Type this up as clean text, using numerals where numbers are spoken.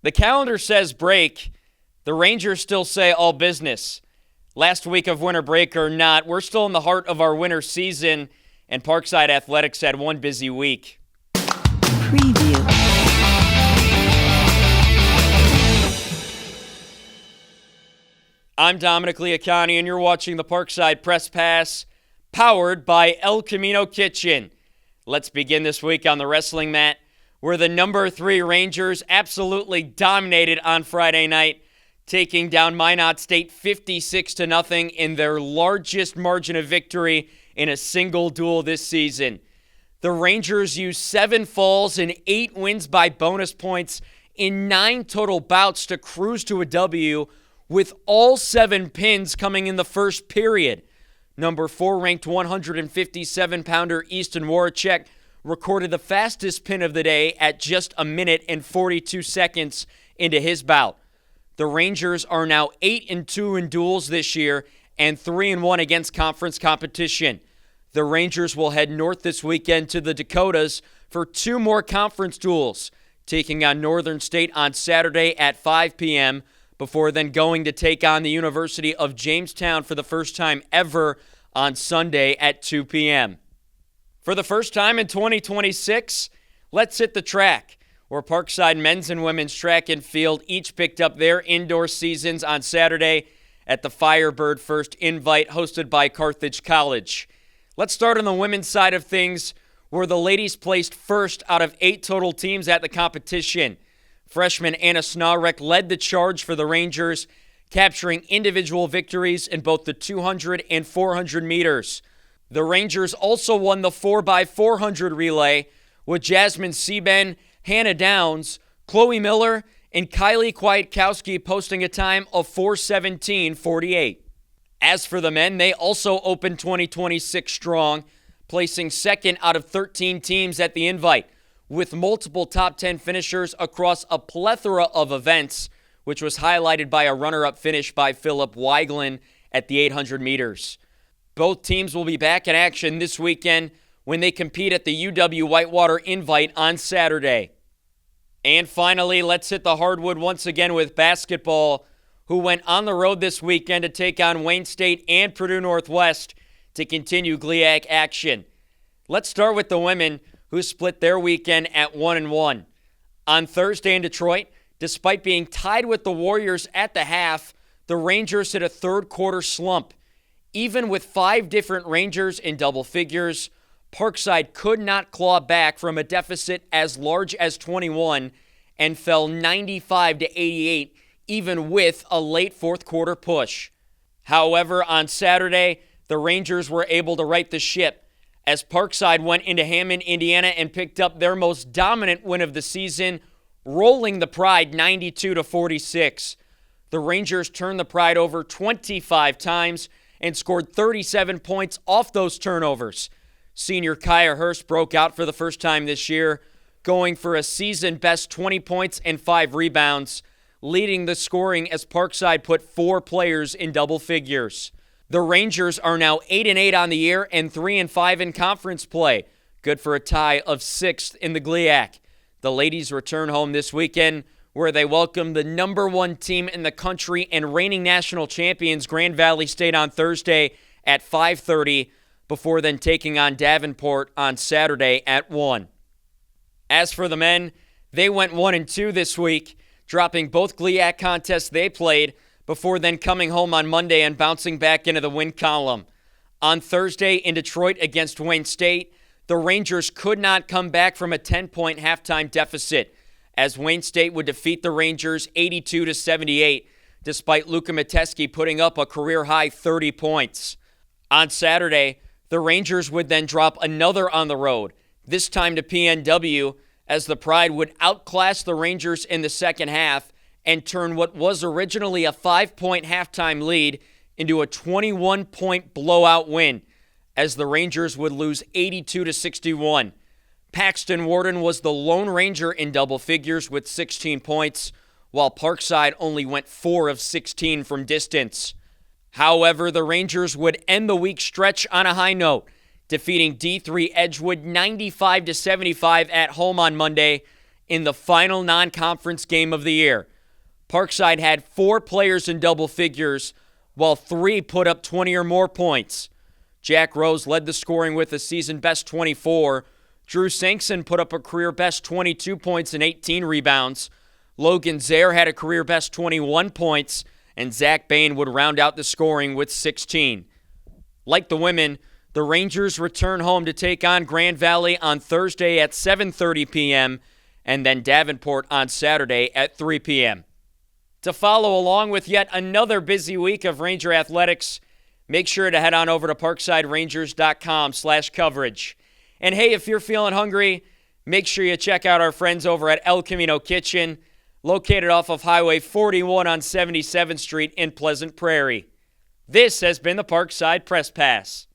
The calendar says break. The Rangers still say all business. Last week of winter break or not, we're still in the heart of our winter season, and Parkside Athletics had one busy week. Preview. I'm Dominic Leacani, and you're watching the Parkside Press Pass, powered by El Camino Kitchen. Let's begin this week on the wrestling mat, where the number 3 Rangers absolutely dominated on Friday night, taking down Minot State 56-0 in their largest margin of victory in a single duel this season. The Rangers used 7 falls and 8 wins by bonus points in 9 total bouts to cruise to a W, with all 7 pins coming in the first period. Number 4 ranked 157-pounder Easton Warachek recorded the fastest pin of the day at just a minute and 42 seconds into his bout. The Rangers are now 8-2 in duels this year and 3-1 against conference competition. The Rangers will head north this weekend to the Dakotas for 2 more conference duels, taking on Northern State on Saturday at 5 p.m., before then going to take on the University of Jamestown for the first time ever on Sunday at 2 p.m. For the first time in 2026, let's hit the track, where Parkside men's and women's track and field each picked up their indoor seasons on Saturday at the Firebird First Invite hosted by Carthage College. Let's start on the women's side of things, where the ladies placed first out of 8 total teams at the competition. Freshman Anna Snarek led the charge for the Rangers, capturing individual victories in both the 200 and 400 meters. The Rangers also won the 4x400 relay, with Jasmine Seaben, Hannah Downs, Chloe Miller, and Kylie Kwiatkowski posting a time of 4:17:48. As for the men, they also opened 2026 strong, placing second out of 13 teams at the Invite, with multiple top 10 finishers across a plethora of events, which was highlighted by a runner-up finish by Philip Weiglin at the 800 meters. Both teams will be back in action this weekend when they compete at the UW Whitewater Invite on Saturday. And finally, let's hit the hardwood once again with basketball, who went on the road this weekend to take on Wayne State and Purdue Northwest to continue GLIAC action. Let's start with the women, who split their weekend at 1-1. On Thursday in Detroit, despite being tied with the Warriors at the half, the Rangers hit a third-quarter slump. Even with 5 different Rangers in double figures, Parkside could not claw back from a deficit as large as 21 and fell 95-88, even with a late fourth-quarter push. However, on Saturday, the Rangers were able to right the ship, as Parkside went into Hammond, Indiana, and picked up their most dominant win of the season, rolling the Pride 92-46. The Rangers turned the Pride over 25 times and scored 37 points off those turnovers. Senior Kaya Hurst broke out for the first time this year, going for a season-best 20 points and 5 rebounds, leading the scoring as Parkside put 4 players in double figures. The Rangers are now 8-8 on the year and 3-5 in conference play. Good for a tie of 6th in the GLIAC. The ladies return home this weekend, where they welcome the number 1 team in the country and reigning national champions Grand Valley State on Thursday at 5:30, before then taking on Davenport on Saturday at 1. As for the men, they went 1-2 this week, dropping both GLIAC contests they played, before then coming home on Monday and bouncing back into the win column. On Thursday in Detroit against Wayne State, the Rangers could not come back from a 10-point halftime deficit, as Wayne State would defeat the Rangers 82-78, despite Luka Mateski putting up a career-high 30 points. On Saturday, the Rangers would then drop another on the road, this time to PNW, as the Pride would outclass the Rangers in the second half and turn what was originally a 5-point halftime lead into a 21-point blowout win, as the Rangers would lose 82-61. Paxton Warden was the lone Ranger in double figures with 16 points, while Parkside only went 4 of 16 from distance. However, the Rangers would end the week stretch on a high note, defeating D3 Edgewood 95-75 at home on Monday in the final non-conference game of the year. Parkside had 4 players in double figures, while 3 put up 20 or more points. Jack Rose led the scoring with a season-best 24. Drew Sankson put up a career-best 22 points and 18 rebounds. Logan Zaire had a career-best 21 points, and Zach Bain would round out the scoring with 16. Like the women, the Rangers return home to take on Grand Valley on Thursday at 7:30 p.m., and then Davenport on Saturday at 3 p.m. To follow along with yet another busy week of Ranger athletics, make sure to head on over to parksiderangers.com/coverage. And hey, if you're feeling hungry, make sure you check out our friends over at El Camino Kitchen, located off of Highway 41 on 77th Street in Pleasant Prairie. This has been the Parkside Press Pass.